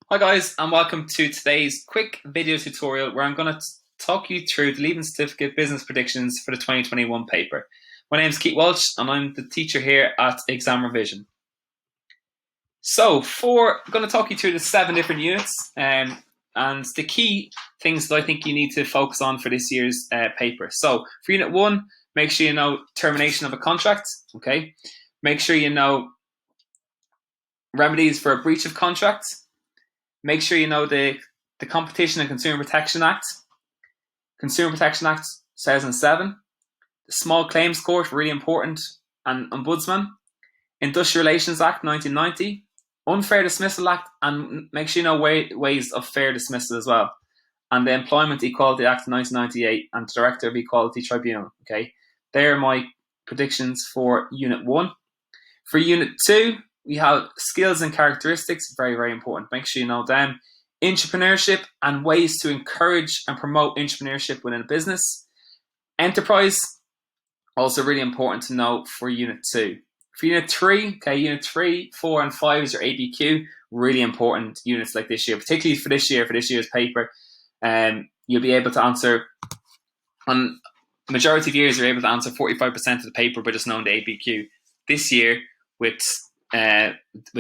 Hi guys, and welcome to today's quick video tutorial where I'm going to talk you through the Leaving Certificate Business Predictions for the 2021 paper. My name is Walsh and I'm the teacher here at ExamRevision. So I'm going to talk you through the 7 different units and the key things that I think you need to focus on for this year's paper. So for Unit 1, make sure you know termination of a contract, okay? Make sure you know remedies for a breach of contract. Make sure you know the Competition and Consumer Protection Act, Consumer Protection Act 2007, the Small Claims Court, really important, and Ombudsman, Industrial Relations Act 1990, Unfair Dismissal Act, and make sure you know ways of fair dismissal as well, and the Employment Equality Act 1998 and Director of Equality Tribunal. Okay, they are my predictions for Unit 1. For Unit 2, we have skills and characteristics, very, very important. Make sure you know them. Entrepreneurship and ways to encourage and promote entrepreneurship within a business. Enterprise, also really important to know for Unit 2. For Unit 3, Unit 3, 4, and 5 is your ABQ. Really important units like this year, particularly for this year's paper. You'll be able to answer, on the majority of years, you're able to answer 45% of the paper by just knowing the ABQ. This year, with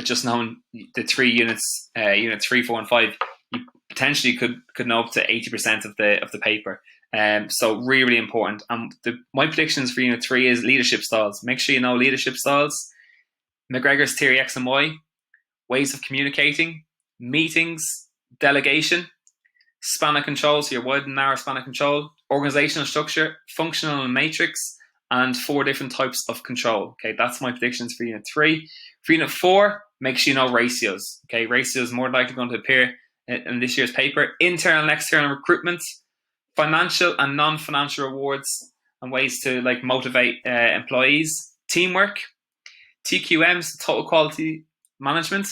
just knowing the 3 units, units 3, 4, and 5, you potentially could know up to 80% of the paper. So really important. My predictions for Unit 3 is leadership styles. Make sure you know leadership styles, McGregor's theory X and Y, ways of communicating, meetings, delegation, span of control, so your wide and narrow span of control, organizational structure, functional and matrix, and 4 different types of control. Okay, that's my predictions for Unit 3. For Unit 4, make sure you know ratios. Okay, ratios more likely going to appear in this year's paper. Internal and external recruitment, financial and non-financial rewards, and ways to motivate employees. Teamwork, TQMs, total quality management,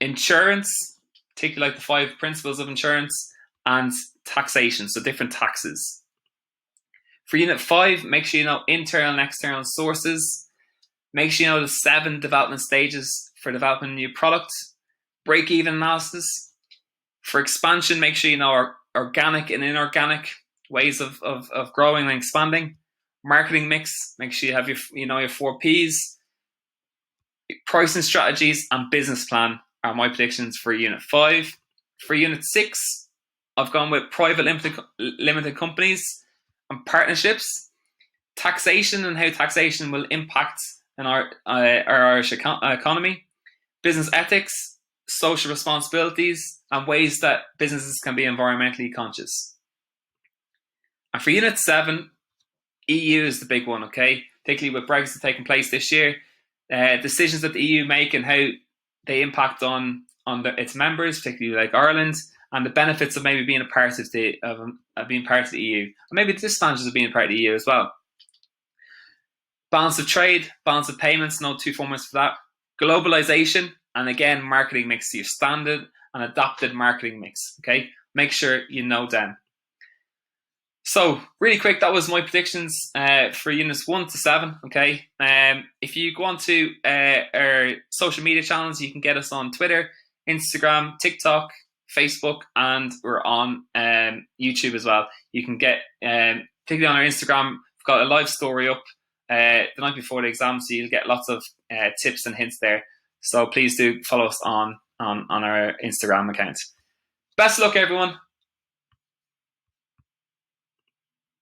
insurance, particularly the 5 principles of insurance, and taxation, so different taxes. For Unit 5, make sure you know internal and external sources. Make sure you know the 7 development stages for developing a new product. Break-even analysis. For expansion, make sure you know organic and inorganic ways of growing and expanding. Marketing mix, make sure you have your 4 Ps. Pricing strategies and business plan are my predictions for Unit 5. For Unit 6, I've gone with private limited companies and partnerships, taxation and how taxation will impact in our Irish economy, business ethics, social responsibilities, and ways that businesses can be environmentally conscious. And for Unit 7, EU is the big one, okay? Particularly with Brexit taking place this year, decisions that the EU make and how they impact on its members, particularly like Ireland, and the benefits of maybe being a part of being part of the EU, and maybe the disadvantages of being part of the EU as well. Balance of trade, balance of payments, no 2 formats for that. Globalization, and again, marketing mix, your standard and adapted marketing mix. Okay, make sure you know them. So really quick, that was my predictions for units 1 to 7. Okay, if you go on to our social media channels, you can get us on Twitter, Instagram, TikTok, Facebook, and we're on YouTube as well. You can get, particularly on our Instagram, we've got a live story up the night before the exam, so you'll get lots of tips and hints there. So please do follow us on our Instagram account. Best of luck, everyone.